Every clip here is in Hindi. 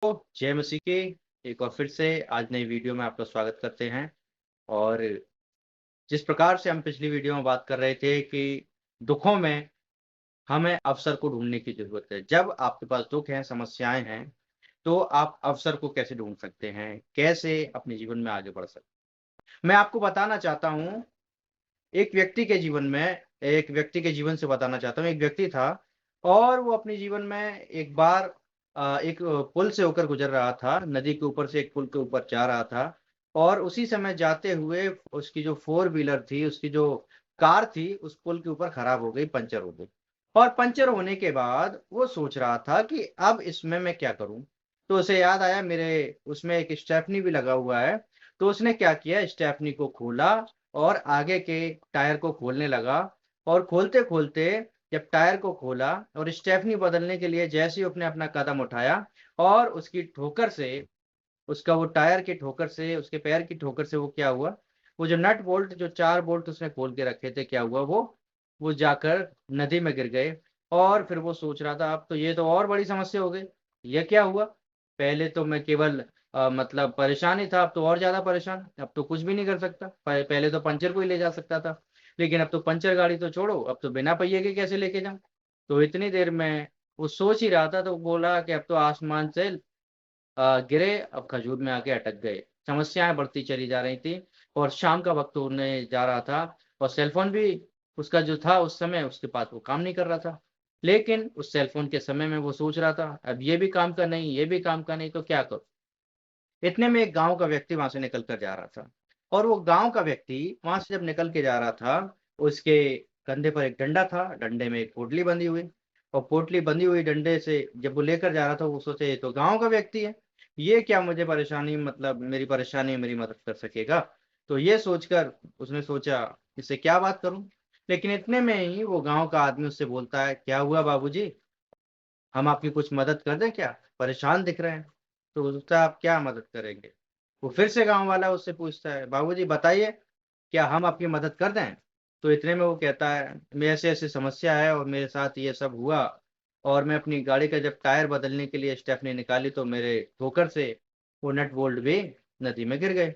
जय मसीह की एक और फिर से आज नई वीडियो में आपका स्वागत करते हैं। और जिस प्रकार से हम पिछली वीडियो में बात कर रहे थे कि दुखों में हमें अवसर को ढूंढने की जरूरत है। जब आपके पास दुख हैं, समस्याएं हैं, तो आप अवसर को कैसे ढूंढ सकते हैं, कैसे अपने जीवन में आगे बढ़ सकते हैं। मैं आपको बताना चाहता हूँ एक व्यक्ति के जीवन में, एक व्यक्ति के जीवन से बताना चाहता हूँ। एक व्यक्ति था और वो अपने जीवन में एक बार एक पुल से होकर गुजर रहा था, नदी के ऊपर से एक पुल के ऊपर जा रहा था। और उसी समय जाते हुए उसकी जो फोर व्हीलर थी, उसकी जो कार थी, उस पुल के ऊपर खराब हो गई, पंचर हो गई। और पंचर होने के बाद वो सोच रहा था कि अब इसमें मैं क्या करूं। तो उसे याद आया मेरे उसमें एक स्टेपनी भी लगा हुआ है। तो उसने क्या किया, स्टेपनी को खोला और आगे के टायर को खोलने लगा। और खोलते खोलते जब टायर को खोला और स्टेफनी बदलने के लिए जैसे ही उसने अपना कदम उठाया, और उसकी ठोकर से, उसका वो टायर की ठोकर से, उसके पैर की ठोकर से वो क्या हुआ, वो जो नट बोल्ट, जो 4 बोल्ट उसने खोल के रखे थे, क्या हुआ, वो जाकर नदी में गिर गए। और फिर वो सोच रहा था अब तो ये तो और बड़ी समस्या हो गई। ये क्या हुआ, पहले तो मैं केवल मतलब परेशान ही था, अब तो और ज्यादा परेशान, अब तो कुछ भी नहीं कर सकता। पहले तो पंचर को ही ले जा सकता था, लेकिन अब तो पंचर गाड़ी तो छोड़ो, अब तो बिना पहिए के कैसे लेके जाऊं। तो इतनी देर में वो सोच ही रहा था, तो बोला कि अब तो आसमान से गिरे, अब खजूर में आके अटक गए। समस्याएं बढ़ती चली जा रही थी और शाम का वक्त होने जा रहा था। और सेलफोन भी उसका जो था उस समय उसके पास वो काम नहीं कर रहा था। लेकिन उस सेलफोन के समय में वो सोच रहा था अब ये भी काम का नहीं, ये भी काम का नहीं, तो क्या करूं। इतने में एक गांव का व्यक्ति वहां से निकल कर जा रहा था। और वो गांव का व्यक्ति वहां से जब निकल के जा रहा था, उसके कंधे पर एक डंडा था, डंडे में एक पोटली बंधी हुई। और पोटली बंधी हुई डंडे से जब वो लेकर जा रहा था, वो सोचे ये तो गांव का व्यक्ति है, ये क्या मुझे परेशानी, मतलब मेरी परेशानी में मेरी मदद कर सकेगा। तो ये सोचकर उसने सोचा इससे क्या बात करूं। लेकिन इतने में ही वो गांव का आदमी उससे बोलता है, क्या हुआ बाबूजी, हम आपकी कुछ मदद कर दें क्या, परेशान दिख रहे हैं। तो उसका आप क्या मदद करेंगे। वो फिर से गांव वाला उससे पूछता है, बाबूजी बताइए, क्या हम आपकी मदद कर दें। तो इतने में वो कहता है, मेरे ऐसे ऐसी समस्या है और मेरे साथ ये सब हुआ। और मैं अपनी गाड़ी का जब टायर बदलने के लिए स्टेपनी निकाली तो मेरे ठोकर से वो नट बोल्ट भी नदी में गिर गए।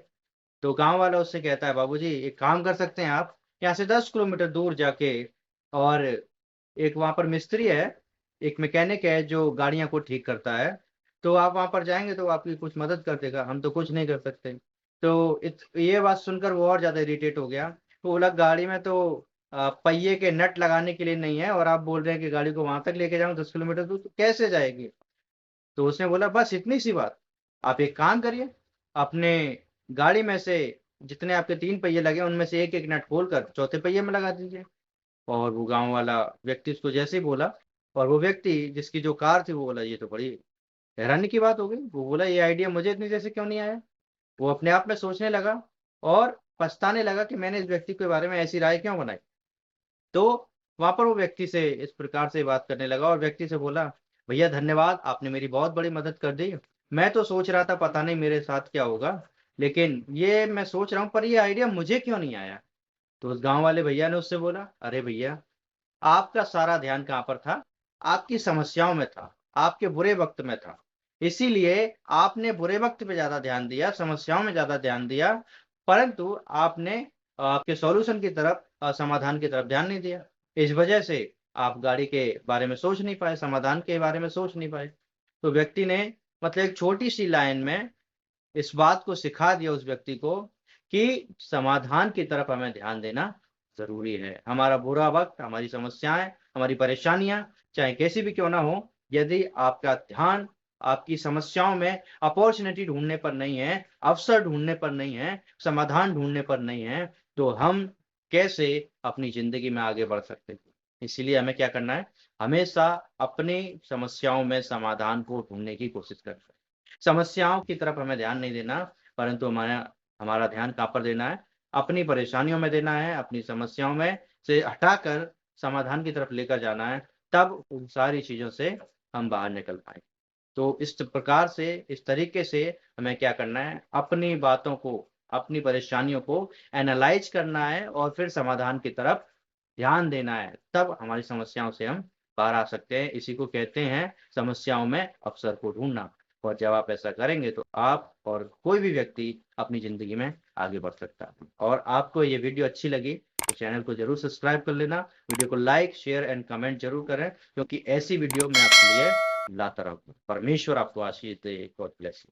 तो गांव वाला उससे कहता है, बाबूजी एक काम कर सकते हैं आप, यहाँ से 10 किलोमीटर दूर जाके, और एक वहां पर मिस्त्री है, एक मैकेनिक है जो गाड़ियां को ठीक करता है, तो आप वहां पर जाएंगे तो आपकी कुछ मदद कर देगा, हम तो कुछ नहीं कर सकते। तो ये बात सुनकर वो और ज्यादा इरिटेट हो गया। तो बोला, गाड़ी में तो पहिए के नट लगाने के लिए नहीं है, और आप बोल रहे हैं कि गाड़ी को वहां तक लेके जाऊं 10 किलोमीटर दूर, तो कैसे जाएगी। तो उसने बोला, बस इतनी सी बात, आप एक काम करिए, अपने गाड़ी में से जितने आपके 3 पहिए लगे उनमें से एक एक नट खोल कर चौथे पहिए में लगा दीजिए। और वो गांव वाला व्यक्ति उसको जैसे ही बोला, और वो व्यक्ति जिसकी जो कार थी, वो बोला ये तो बड़ी हैरानी की बात हो गई, वो बोला ये आइडिया मुझे इतनी जैसे क्यों नहीं आया। वो अपने आप में सोचने लगा और पछताने लगा कि मैंने इस व्यक्ति के बारे में ऐसी राय क्यों बनाई। तो वहां पर वो व्यक्ति से इस प्रकार से बात करने लगा और व्यक्ति से बोला, भैया धन्यवाद, आपने मेरी बहुत बड़ी मदद कर दी। मैं तो सोच रहा था पता नहीं मेरे साथ क्या होगा, लेकिन ये मैं सोच रहा हूँ पर ये आइडिया मुझे क्यों नहीं आया। तो उस गांव वाले भैया ने उससे बोला, अरे भैया, आपका सारा ध्यान कहाँ पर था, आपकी समस्याओं में था, आपके बुरे वक्त में था। इसीलिए आपने बुरे वक्त पे ज्यादा ध्यान दिया, समस्याओं में ज्यादा ध्यान दिया, परंतु आपने आपके सॉल्यूशन की तरफ, समाधान की तरफ ध्यान नहीं दिया। इस वजह से आप गाड़ी के बारे में सोच नहीं पाए, समाधान के बारे में सोच नहीं पाए। तो व्यक्ति ने, मतलब एक छोटी सी लाइन में इस बात को सिखा दिया उस व्यक्ति को कि समाधान की तरफ हमें ध्यान देना जरूरी है। हमारा बुरा वक्त, हमारी समस्याएं, हमारी परेशानियां चाहे कैसी भी क्यों ना हो, यदि आपका ध्यान आपकी समस्याओं में अपॉर्चुनिटी ढूंढने पर नहीं है, अवसर ढूंढने पर नहीं है, समाधान ढूंढने पर नहीं है, तो हम कैसे अपनी जिंदगी में आगे बढ़ सकते हैं। इसीलिए हमें क्या करना है, हमेशा अपनी समस्याओं में समाधान को ढूंढने की कोशिश करना है। समस्याओं की तरफ हमें ध्यान नहीं देना, परंतु हमारा हमारा ध्यान कहाँ पर देना है, अपनी परेशानियों में देना है, अपनी समस्याओं में से हटाकर समाधान की तरफ लेकर जाना है। तब उन सारी चीजों से हम बाहर निकल पाए। तो इस प्रकार से, इस तरीके से हमें क्या करना है, अपनी बातों को, अपनी परेशानियों को एनालाइज करना है और फिर समाधान की तरफ ध्यान देना है। तब हमारी समस्याओं से हम बाहर आ सकते हैं। इसी को कहते हैं समस्याओं में अवसर को ढूंढना। और जब आप ऐसा करेंगे तो आप और कोई भी व्यक्ति अपनी ज़िंदगी में आगे बढ़ सकता है। और आपको ये वीडियो अच्छी लगी तो चैनल को ज़रूर सब्सक्राइब कर लेना, वीडियो को लाइक, शेयर एंड कमेंट ज़रूर करें, क्योंकि ऐसी वीडियो मैं आपके लिए लाता रहूँगा। परमेश्वर आपको आशीष दे। God bless you.